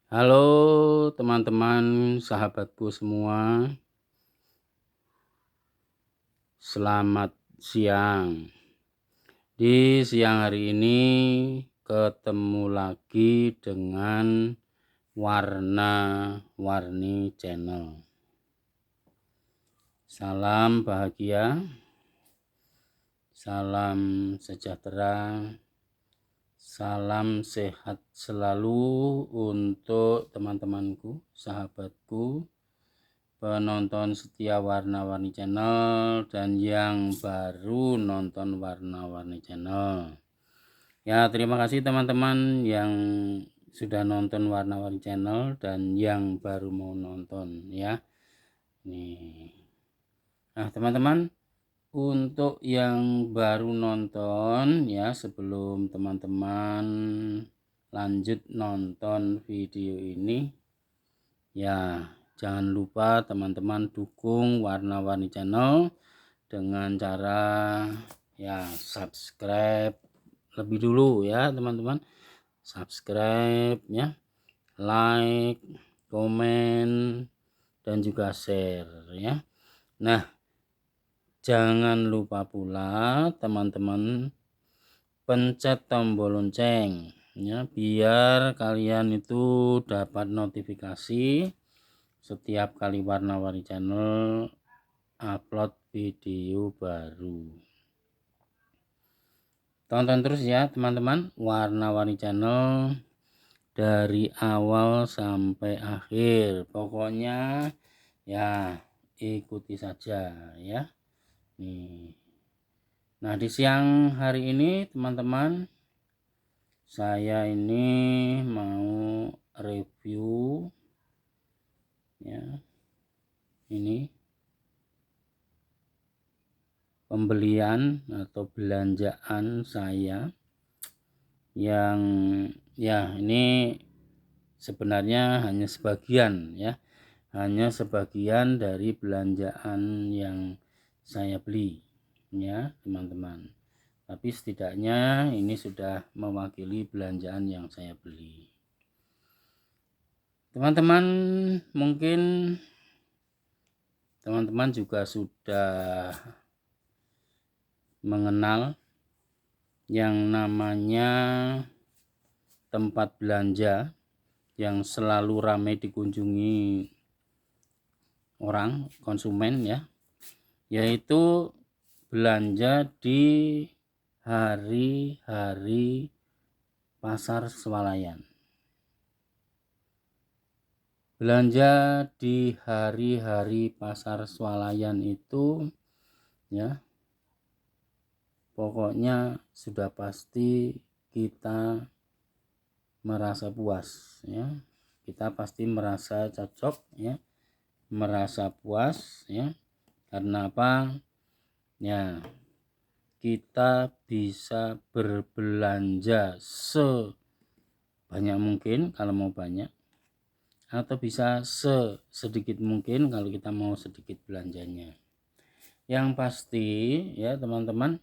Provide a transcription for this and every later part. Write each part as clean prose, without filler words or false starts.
Halo teman-teman, sahabatku semua, selamat siang. Di siang hari ini ketemu lagi dengan Warna-Warni Channel. Salam bahagia, salam sejahtera, salam sehat selalu untuk teman-temanku, sahabatku, penonton setia Warna-Warni Channel dan yang baru nonton Warna-Warni Channel. Ya, terima kasih teman-teman yang sudah nonton Warna-Warni Channel dan yang baru mau nonton ya. Nih. Nah, teman-teman, untuk yang baru nonton ya, sebelum teman-teman lanjut nonton video ini ya, jangan lupa teman-teman dukung Warna-Warni Channel dengan cara ya subscribe lebih dulu ya teman-teman. Subscribe ya, like, komen, dan juga share ya. Nah, jangan lupa pula teman-teman pencet tombol lonceng ya, biar kalian itu dapat notifikasi setiap kali Warna-Warni Channel upload video baru. Tonton terus ya teman-teman Warna-Warni Channel dari awal sampai akhir. Pokoknya ya ikuti saja ya. Nih. Nah, di siang hari ini teman-teman, saya ini mau review ya. Ini pembelian atau belanjaan saya yang ya ini sebenarnya hanya sebagian ya, hanya sebagian dari belanjaan yang saya beli ya teman-teman, tapi setidaknya ini sudah mewakili belanjaan yang saya beli. Teman-teman, mungkin teman-teman juga sudah mengenal yang namanya tempat belanja yang selalu ramai dikunjungi orang konsumen ya, yaitu belanja di hari-hari pasar swalayan. Belanja di hari-hari pasar swalayan itu ya, pokoknya sudah pasti kita merasa puas ya, kita pasti merasa cocok ya, merasa puas ya. Karena apa ya, kita bisa berbelanja sebanyak mungkin kalau mau banyak, atau bisa sedikit mungkin kalau kita mau sedikit belanjanya. Yang pasti ya teman-teman,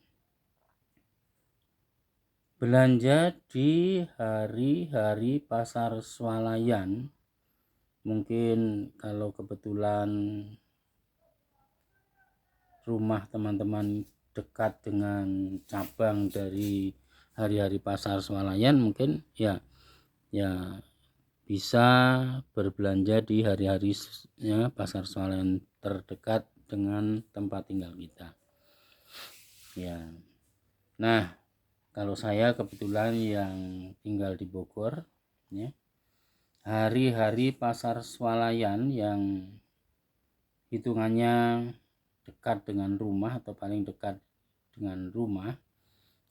belanja di hari-hari pasar swalayan, mungkin kalau kebetulan rumah teman-teman dekat dengan cabang dari hari-hari pasar swalayan, mungkin ya bisa berbelanja di hari-hari ya, pasar swalayan terdekat dengan tempat tinggal kita ya. Nah, kalau saya kebetulan yang tinggal di Bogor ya, hari-hari pasar swalayan yang hitungannya dekat dengan rumah atau paling dekat dengan rumah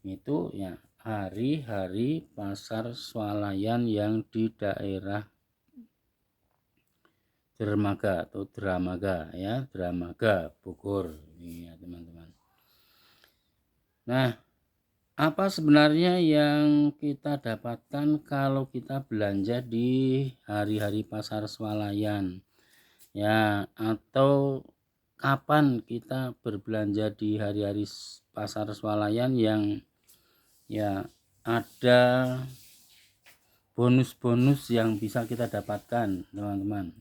itu ya hari-hari pasar swalayan yang di daerah Dermaga atau Dramaga ya, Dramaga Bogor ini ya teman-teman. Nah, apa sebenarnya yang kita dapatkan kalau kita belanja di hari-hari pasar swalayan ya, atau kapan kita berbelanja di hari-hari pasar swalayan yang ya ada bonus-bonus yang bisa kita dapatkan, teman-teman.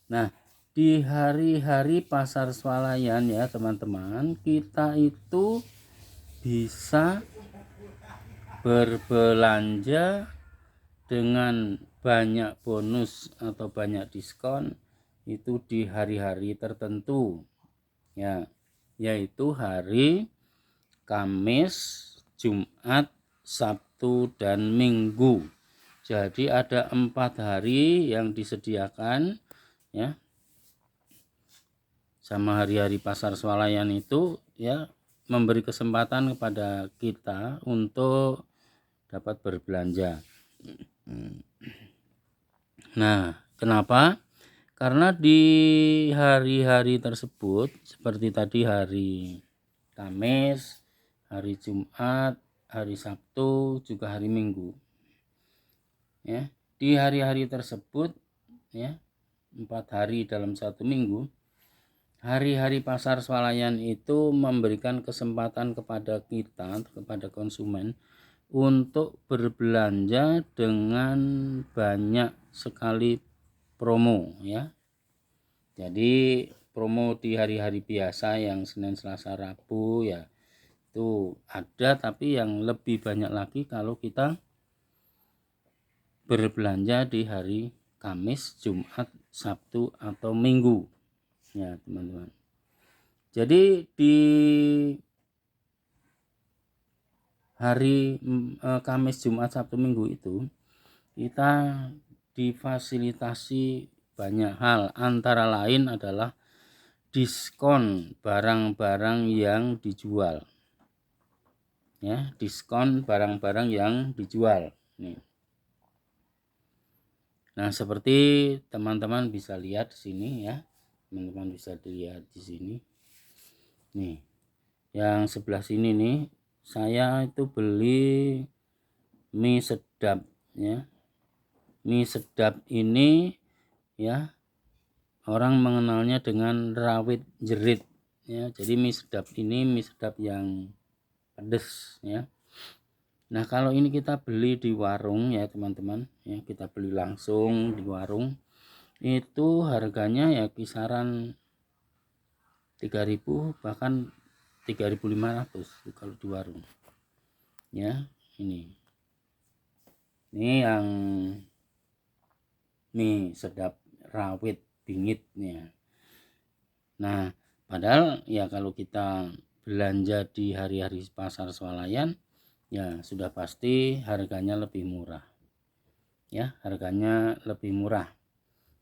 Nah, di hari-hari pasar swalayan ya teman-teman, kita itu bisa berbelanja dengan banyak bonus atau banyak diskon itu di hari-hari tertentu ya, yaitu hari Kamis, Jumat, Sabtu, dan Minggu. Jadi ada 4 hari yang disediakan ya sama hari-hari pasar swalayan itu ya, memberi kesempatan kepada kita untuk dapat berbelanja. Nah, kenapa? Karena di hari-hari tersebut seperti tadi hari Kamis, hari Jumat, hari Sabtu, juga hari Minggu. Ya, di hari-hari tersebut ya, 4 hari dalam 1 minggu, hari-hari pasar swalayan itu memberikan kesempatan kepada kita, kepada konsumen, untuk berbelanja dengan banyak sekali promo ya. Jadi promo di hari-hari biasa yang Senin, Selasa, Rabu ya itu ada, tapi yang lebih banyak lagi kalau kita berbelanja di hari Kamis, Jumat, Sabtu, atau Minggu ya teman-teman. Jadi di hari Kamis, Jumat, Sabtu, Minggu itu kita difasilitasi banyak hal, antara lain adalah diskon barang-barang yang dijual ya, diskon barang-barang yang dijual nih. Nah, seperti teman-teman bisa lihat di sini ya, teman-teman bisa lihat di sini nih, yang sebelah sini nih saya itu beli mie sedap ya. Mie sedap ini ya, orang mengenalnya dengan rawit jerit ya. Jadi mie sedap ini mie sedap yang pedas ya. Nah, kalau ini kita beli di warung ya teman-teman ya, kita beli langsung di warung itu harganya ya kisaran 3.000 bahkan 3.500 kalau di warung ya. Ini yang mie sedap rawit bingitnya. Nah, padahal ya kalau kita belanja di hari-hari pasar swalayan ya sudah pasti harganya lebih murah ya, harganya lebih murah.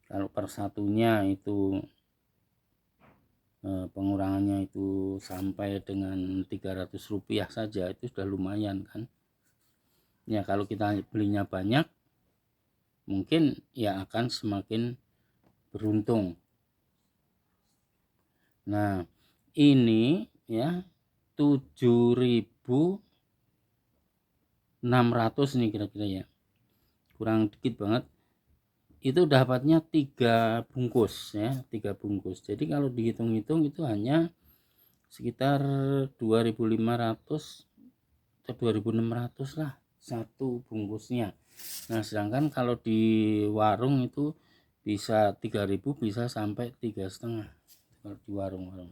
Kalau per satunya itu pengurangannya itu sampai dengan Rp300 saja itu sudah lumayan kan ya. Kalau kita belinya banyak mungkin ya akan semakin beruntung. Nah, ini ya 7.600 nih kira-kira ya, kurang dikit banget. Itu dapatnya 3 bungkus ya, 3 bungkus. Jadi kalau dihitung-hitung itu hanya sekitar 2.500 atau 2.600 lah satu bungkusnya. Nah, sedangkan kalau di warung itu bisa 3.000 bisa sampai 3,5 kalau di warung-warung.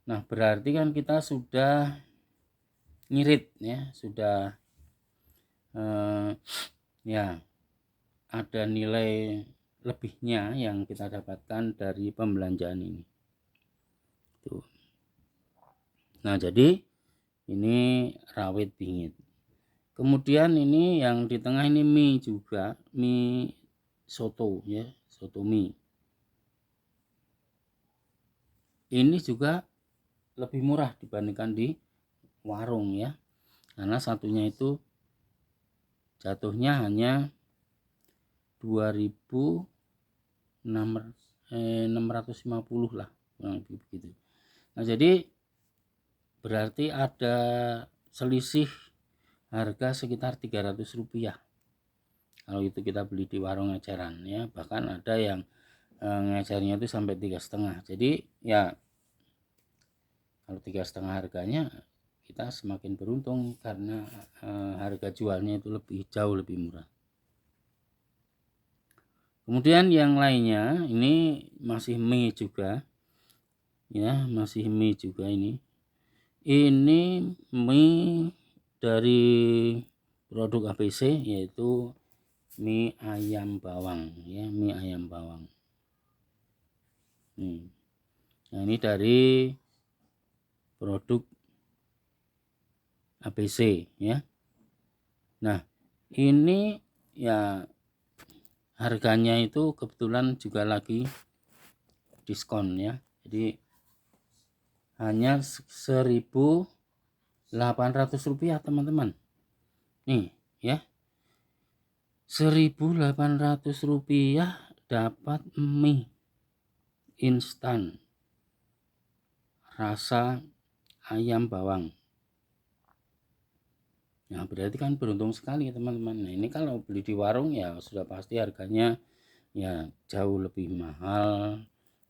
Nah, berarti kan kita sudah ngirit ya, sudah ya ada nilai lebihnya yang kita dapatkan dari pembelanjaan ini tuh. Nah, jadi ini rawit bingit. Kemudian ini yang di tengah ini mie juga, mie soto ya, soto mie. Ini juga lebih murah dibandingkan di warung ya, karena satunya itu jatuhnya hanya 2.650 lah, begitu. Nah, jadi berarti ada selisih harga sekitar Rp300 kalau itu kita beli di warung eceran ya. Bahkan ada yang ngecernya itu sampai 3,5. Jadi ya kalau 3,5 harganya kita semakin beruntung karena harga jualnya itu jauh lebih murah. Kemudian yang lainnya ini masih mie juga ya, masih mie juga ini. Ini mie dari produk APC, yaitu mie ayam bawang ya, mie ayam bawang. Nah, ini dari produk APC ya. Nah, ini ya harganya itu kebetulan juga lagi diskon ya. Jadi hanya Rp1.800 teman-teman. Nih ya, Rp1.800 dapat mie instan rasa ayam bawang. Nah, berarti kan beruntung sekali ya teman-teman. Nah, ini kalau beli di warung ya sudah pasti harganya ya jauh lebih mahal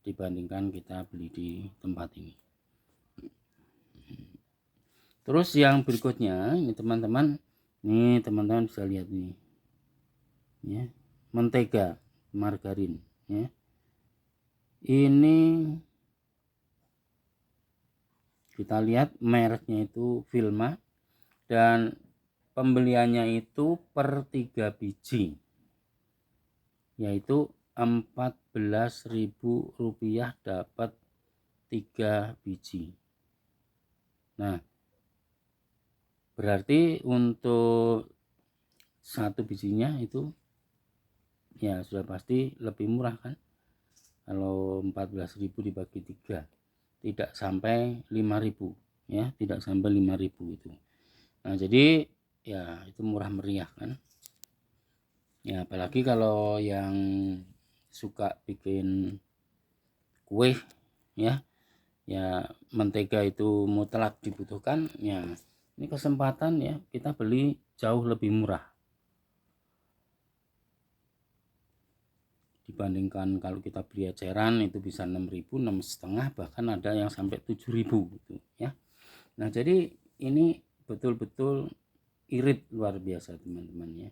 dibandingkan kita beli di tempat ini. Terus yang berikutnya ini teman-teman bisa lihat nih ya, mentega margarin ya. Ini kita lihat mereknya itu Vilma dan pembeliannya itu per 3 biji, yaitu Rp14.000 dapat 3 biji. Nah, berarti untuk satu bijinya itu ya sudah pasti lebih murah kan. Kalau 14.000 dibagi 3 tidak sampai 5.000 ya, tidak sampai 5.000 itu. Nah, jadi ya itu murah meriah kan ya, apalagi kalau yang suka bikin kue ya, mentega itu mutlak dibutuhkan ya, ini kesempatan ya, kita beli jauh lebih murah dibandingkan kalau kita beli eceran itu bisa 6.000, 6,5, bahkan ada yang sampai 7.000 gitu ya. Nah, jadi ini betul-betul irit luar biasa teman-teman ya,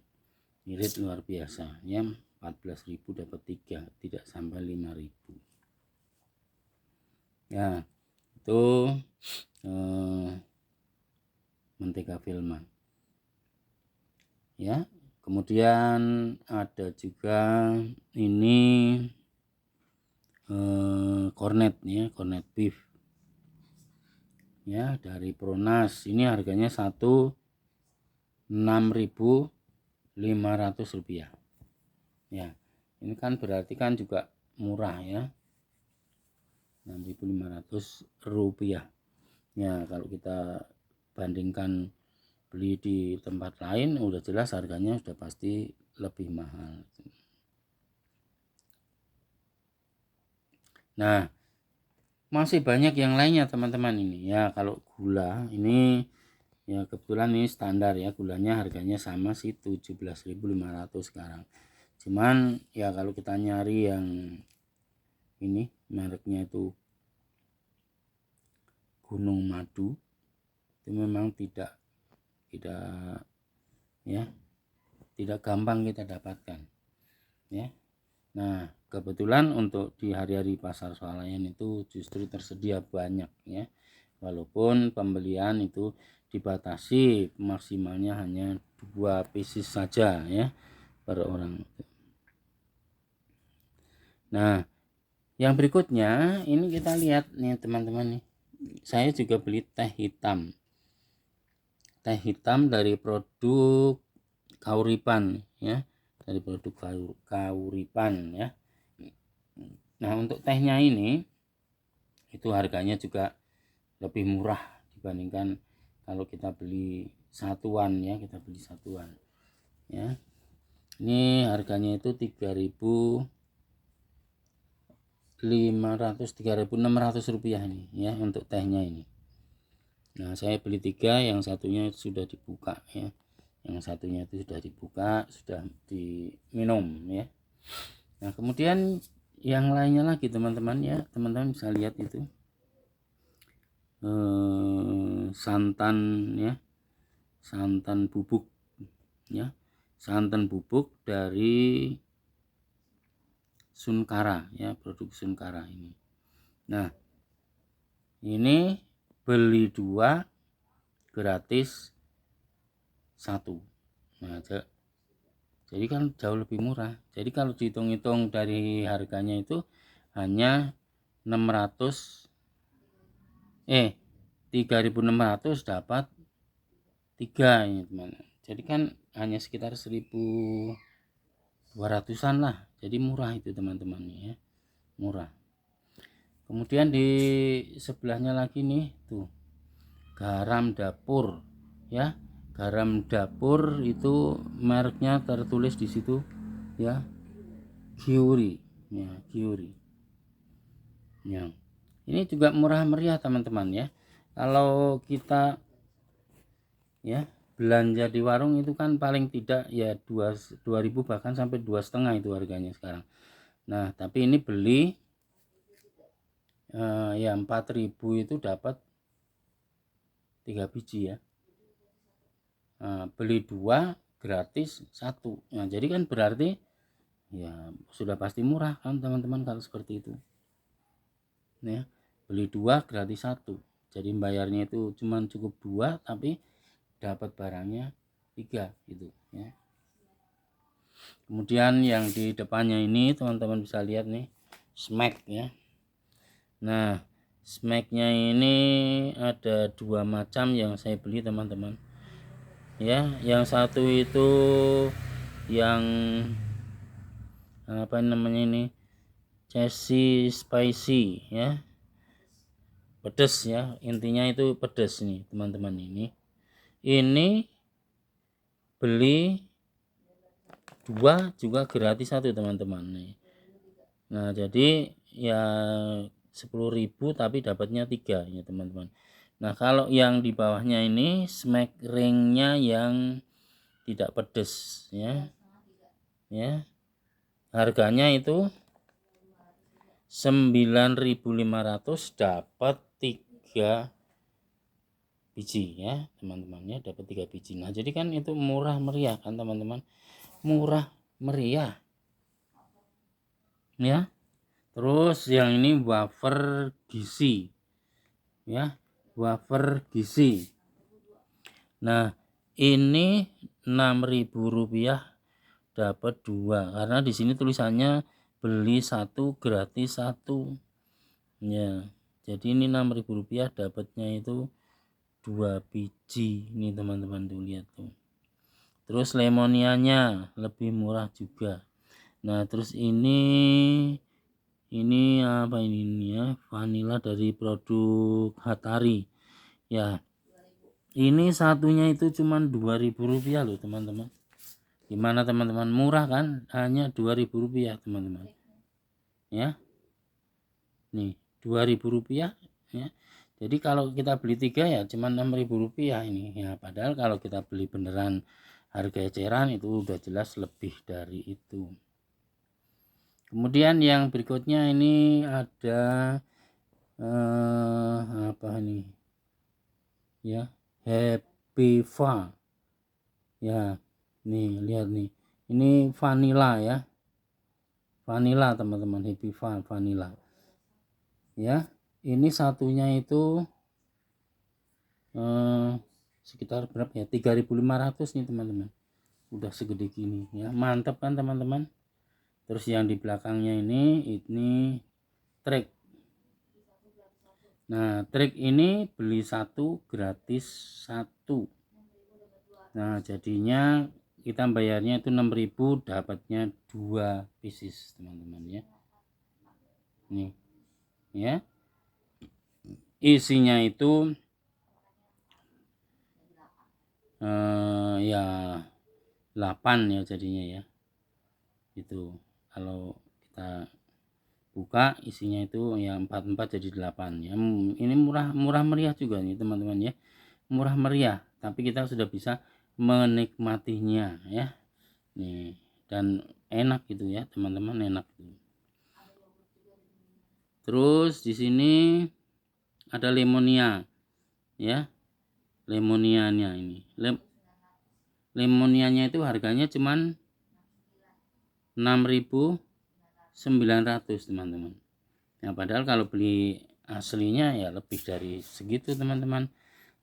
irit luar biasa ya. 14.000 dapat 3, tidak sampai 5.000 ya. Itu mentega Vilma ya. Kemudian ada juga ini cornet ya, cornet beef ya dari Pronas. Ini harganya Rp6.500 ya. Ini kan berarti kan juga murah ya, Rp6.500 ya. Kalau kita bandingkan beli di tempat lain udah jelas harganya sudah pasti lebih mahal. Nah, masih banyak yang lainnya teman-teman ini ya. Kalau gula ini ya kebetulan ini standar ya, gulanya harganya sama sih 17.500 sekarang. Cuman ya kalau kita nyari yang ini mereknya itu Gunung Madu, itu memang tidak ya, tidak gampang kita dapatkan ya. Nah, kebetulan untuk di hari-hari pasar swalayan itu justru tersedia banyak ya, walaupun pembelian itu dibatasi, maksimalnya hanya 2 pieces saja ya per orang. Nah, yang berikutnya ini kita lihat nih teman-teman nih, saya juga beli teh hitam dari produk Kauripan ya, dari produk Kauripan ya. Nah, untuk tehnya ini itu harganya juga lebih murah dibandingkan kalau kita beli satuan ya, ya. Ini harganya itu 3.600 rupiah ini ya untuk tehnya ini. Nah, saya beli 3, yang satunya sudah dibuka ya, sudah diminum ya. Nah, kemudian yang lainnya lagi teman-teman ya, teman-teman bisa lihat itu santan ya, santan bubuk ya, santan bubuk dari Sunkara ya, produk Sunkara ini. Nah, ini beli 2 gratis 1. Nah, jadi kan jauh lebih murah. Jadi kalau dihitung-hitung dari harganya itu hanya 3.600 dapat 3 ini teman. Jadi kan hanya sekitar 1.200-an lah. Jadi murah itu teman-teman ya. Murah. Kemudian di sebelahnya lagi nih tuh garam dapur ya. Garam dapur itu mereknya tertulis di situ ya. Giuri ya, Giuri. Ya. Ini juga murah meriah teman-teman ya. Kalau kita ya belanja di warung itu kan paling tidak ya 2.000 bahkan sampai 2,5 itu harganya sekarang. Nah, tapi ini beli ya 4.000 itu dapat 3 biji ya. Beli 2 gratis 1. Nah, jadi kan berarti ya sudah pasti murah kan teman-teman kalau seperti itu. Ya, beli 2 gratis 1. Jadi bayarnya itu cuman cukup 2 tapi dapat barangnya 3 gitu ya. Kemudian yang di depannya ini teman-teman bisa lihat nih Smack ya. Nah, Smacknya ini ada 2 macam yang saya beli teman-teman ya. Yang satu itu yang apa namanya ini, Chassis spicy ya, pedas ya, intinya itu pedas nih teman-teman. Ini beli 2 juga gratis 1 teman-teman nih. Nah, jadi ya 10.000 tapi dapatnya 3 ya teman-teman. Nah, kalau yang di bawahnya ini Smack ringnya yang tidak pedas ya. Ya. Harganya itu 9.500 dapat 3 biji ya teman-teman ya, dapat 3 biji. Nah, jadi kan itu murah meriah kan teman-teman. Murah meriah. Ya. Terus yang ini wafer gizi. Ya, wafer gizi. Nah, ini 6.000 rupiah dapat 2 karena di sini tulisannya beli 1 gratis 1 ya. Jadi ini 6.000 rupiah dapatnya itu 2 biji ini teman-teman tuh lihat tuh. Terus lemonianya lebih murah juga. Nah, terus ini apa ini ya, vanila dari produk Hatari ya. Ini satunya itu cuman 2.000 rupiah loh teman-teman. Gimana teman-teman, murah kan, hanya 2.000 rupiah teman-teman ya. Nih 2.000 rupiah ya. Jadi kalau kita beli 3 ya cuman 6.000 rupiah ini ya. Padahal kalau kita beli beneran harga eceran itu udah jelas lebih dari itu. Kemudian yang berikutnya ini ada apa ini ya, Happy Fa ya. Nih lihat nih, ini vanilla ya, vanilla teman-teman, Happy Fa vanilla ya. Ini satunya itu sekitar berapa ya, 3.500 nih teman-teman, udah segede gini ya, mantap kan teman-teman. Terus yang di belakangnya ini trik. Nah, trik ini beli 1 gratis 1. Nah, jadinya kita bayarnya itu 6.000 dapatnya 2 pieces teman-teman ya. Nih ya, isinya itu ya 8 ya jadinya ya. Itu kalau kita buka isinya itu ya 4 jadi 8 ya. Ini murah meriah juga nih teman-teman ya. Murah meriah, tapi kita sudah bisa menikmatinya ya. Nih, dan enak gitu ya teman-teman, enak. Terus di sini ada lemonia ya. Lemonianya ini. Lemonianya itu harganya cuman 6.900 900 teman-teman. Nah padahal kalau beli aslinya ya lebih dari segitu teman-teman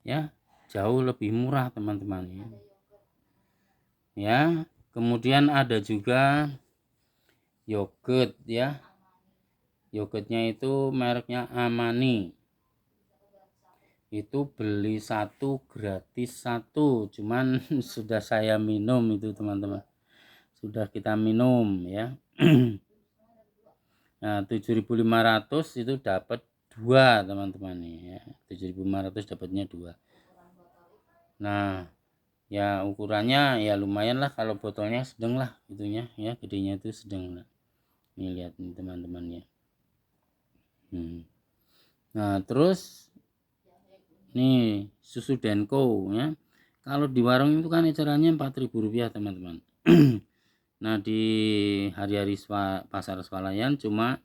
ya, jauh lebih murah teman-teman ya. Kemudian ada juga yogurt ya, yogurtnya itu mereknya Amani, itu beli satu gratis satu, cuman sudah saya minum itu teman-teman, sudah kita minum ya. Nah 7.500 itu dapat dua teman-teman ya, 7.500 dapatnya dua. Nah ya ukurannya ya lumayan lah, kalau botolnya sedang lah itunya ya, gedenya itu sedang lah. Ini lihat nih teman-teman ya. Nah terus nih susu Denko ya, kalau di warung itu kan ecerannya Rp4.000 teman-teman. Nah di hari-hari pasar swalayan cuma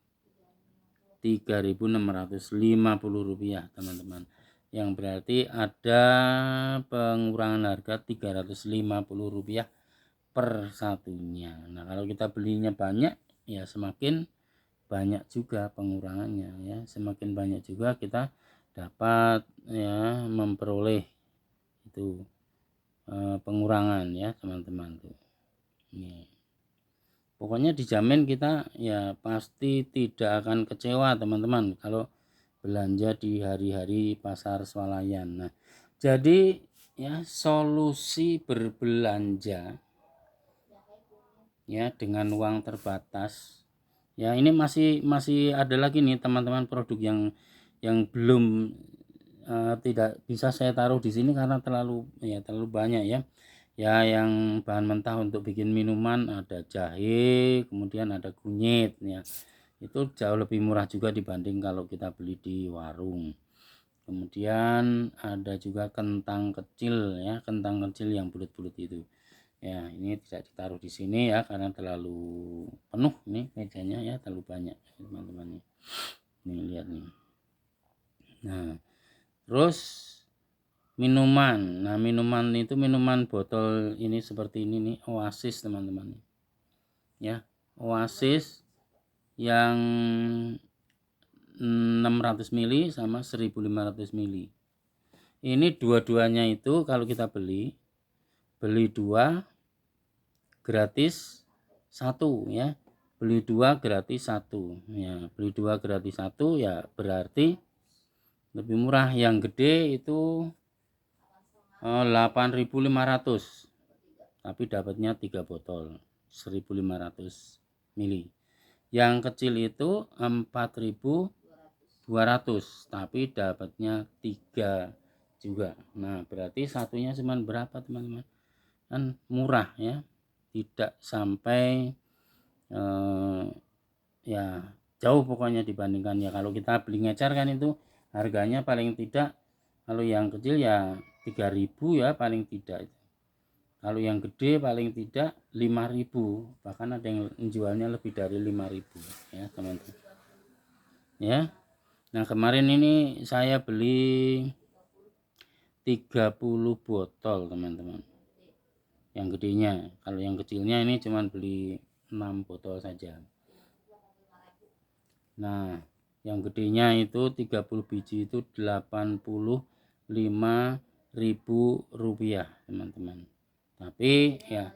Rp3.650 teman-teman, yang berarti ada pengurangan harga Rp350 per satunya. Nah kalau kita belinya banyak ya semakin banyak juga pengurangannya ya, semakin banyak juga kita dapat ya memperoleh itu pengurangan ya teman-teman tuh. Ini pokoknya dijamin kita ya pasti tidak akan kecewa teman-teman kalau belanja di hari-hari pasar swalayan. Nah jadi ya solusi berbelanja ya dengan uang terbatas ya, ini masih ada lagi nih teman-teman produk yang belum tidak bisa saya taruh di sini karena terlalu banyak ya. Ya yang bahan mentah untuk bikin minuman ada jahe, kemudian ada kunyit ya. Itu jauh lebih murah juga dibanding kalau kita beli di warung. Kemudian ada juga kentang kecil ya, kentang kecil yang bulat-bulat itu. Ya, ini tidak ditaruh di sini ya karena terlalu penuh nih mejanya ya, terlalu banyak teman-teman. Nih lihat nih. Nah, terus minuman. Nah, minuman itu minuman botol ini seperti ini nih, Oasis teman-teman. Ya, Oasis yang 600 ml sama 1500 ml. Ini dua-duanya itu kalau kita beli dua gratis satu ya, beli dua gratis satu ya, beli dua gratis satu ya berarti lebih murah. Yang gede itu 8.500 tapi dapatnya 3 botol 1.500 ml. Yang kecil itu 4.200 tapi dapatnya 3 juga. Nah berarti satunya cuma berapa teman-teman, kan murah ya, tidak sampai ya jauh pokoknya dibandingkan ya kalau kita beli ngecer kan itu harganya paling tidak, kalau yang kecil ya 3.000 ya paling tidak itu. Kalau yang gede paling tidak 5.000, bahkan ada yang jualnya lebih dari 5.000 ya teman-teman ya. Nah kemarin ini saya beli 30 botol teman-teman, yang gedenya. Kalau yang kecilnya ini cuma beli 6 botol saja. Nah yang gedenya itu 30 biji itu Rp85.000 teman-teman. Tapi ya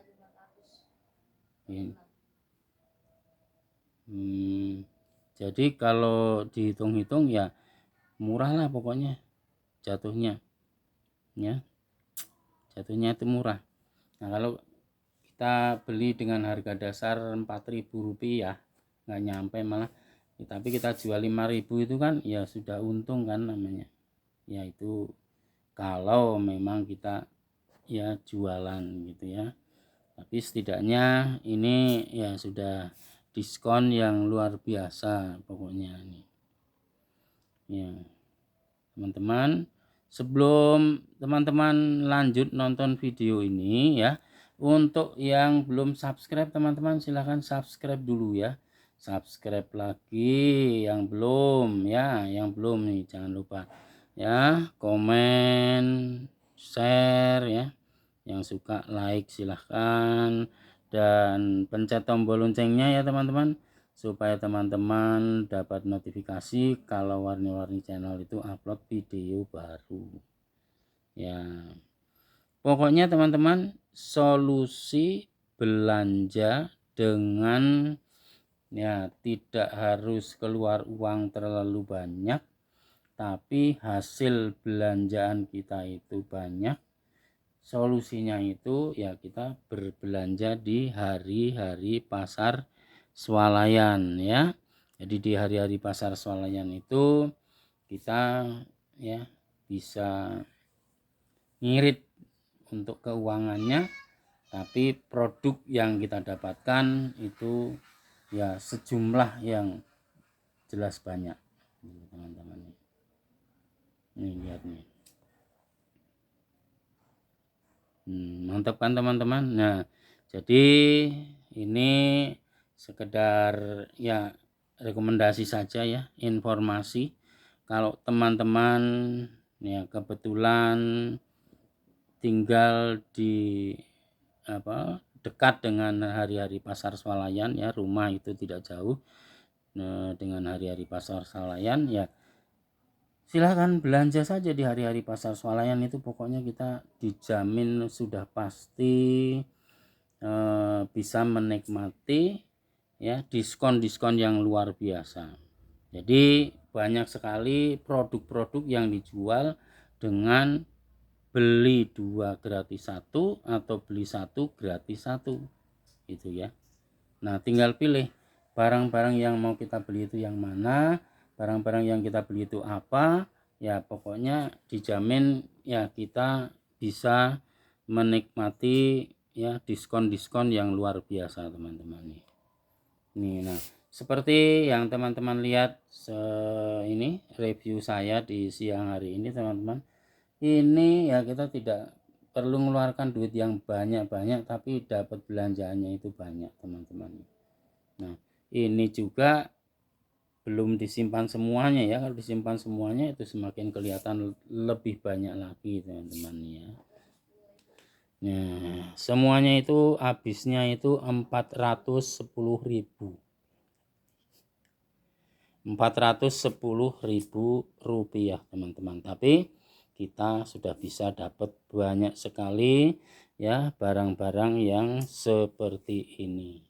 jadi kalau dihitung-hitung ya murah lah pokoknya jatuhnya ya, jatuhnya itu murah. Nah kalau kita beli dengan harga dasar Rp4.000 nggak nyampe malah, tapi kita jual 5.000 itu kan ya sudah untung kan namanya ya, itu kalau memang kita ya jualan gitu ya. Tapi setidaknya ini ya sudah diskon yang luar biasa pokoknya nih ya teman-teman. Sebelum teman-teman lanjut nonton video ini ya, untuk yang belum subscribe teman-teman silahkan subscribe dulu ya, subscribe lagi yang belum ya, yang belum nih jangan lupa ya, komen, share ya, yang suka like silahkan, dan pencet tombol loncengnya ya teman-teman supaya teman-teman dapat notifikasi kalau Warni-Warni Channel itu upload video baru ya. Pokoknya teman-teman, solusi belanja dengan ya tidak harus keluar uang terlalu banyak, tapi hasil belanjaan kita itu banyak. Solusinya itu ya kita berbelanja di hari-hari pasar swalayan ya. Jadi di hari-hari pasar swalayan itu kita ya bisa ngirit untuk keuangannya, tapi produk yang kita dapatkan itu ya sejumlah yang jelas banyak teman-teman. Nih lihat nih. Mantap kan teman-teman. Nah, jadi ini sekedar ya rekomendasi saja ya, informasi. Kalau teman-teman ya kebetulan tinggal di dekat dengan hari-hari pasar swalayan ya, rumah itu tidak jauh dengan hari-hari pasar swalayan ya, silahkan belanja saja di hari-hari pasar swalayan. Itu pokoknya kita dijamin sudah pasti bisa menikmati ya diskon-diskon yang luar biasa. Jadi banyak sekali produk-produk yang dijual dengan beli 2 gratis 1 atau beli 1 gratis 1 gitu ya. Nah, tinggal pilih barang-barang yang mau kita beli itu yang mana, barang-barang yang kita beli itu apa ya, pokoknya dijamin ya kita bisa menikmati ya diskon-diskon yang luar biasa teman-teman nih. Nah, seperti yang teman-teman lihat ini review saya di siang hari ini teman-teman. Ini ya kita tidak perlu mengeluarkan duit yang banyak-banyak, tapi dapat belanjaannya itu banyak teman-teman. Nah, ini juga belum disimpan semuanya ya. Kalau disimpan semuanya itu semakin kelihatan lebih banyak lagi teman-teman ya. Nah, semuanya itu habisnya itu 410.000 rupiah teman-teman. Tapi kita sudah bisa dapat banyak sekali ya barang-barang yang seperti ini.